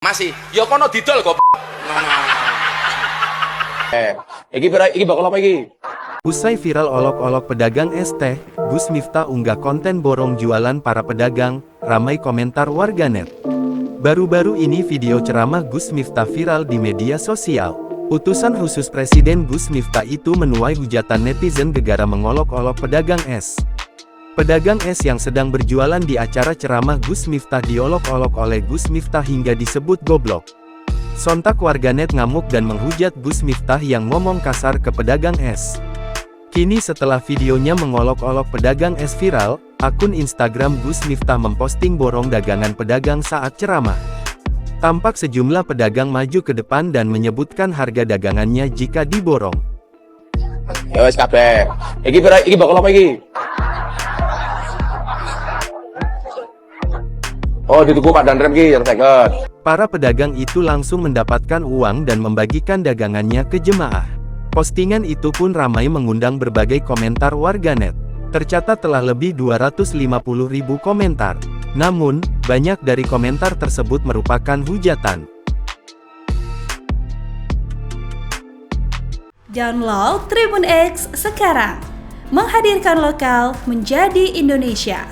Masih, ya kono didol kok. Iki bakal apa iki? Usai viral olok-olok pedagang es teh, Gus Miftah unggah konten borong jualan para pedagang, ramai komentar warganet. Baru-baru ini video ceramah Gus Miftah viral di media sosial. Utusan khusus Presiden Gus Miftah itu menuai hujatan netizen gegara mengolok-olok pedagang es. Pedagang es yang sedang berjualan di acara ceramah Gus Miftah diolok-olok oleh Gus Miftah hingga disebut goblok. Sontak warganet ngamuk dan menghujat Gus Miftah yang ngomong kasar ke pedagang es. Kini setelah videonya mengolok-olok pedagang es viral, akun Instagram Gus Miftah memposting borong dagangan pedagang saat ceramah. Tampak sejumlah pedagang maju ke depan dan menyebutkan harga dagangannya jika diborong. Ya wes kabeh. Iki bakal apa iki? Oh, dituku Pak dan rem ki yang seket. Para pedagang itu langsung mendapatkan uang dan membagikan dagangannya ke jemaah. Postingan itu pun ramai mengundang berbagai komentar warganet. Tercatat telah lebih 250.000 komentar. Namun, banyak dari komentar tersebut merupakan hujatan. Download Tribun X sekarang. Menghadirkan lokal menjadi Indonesia.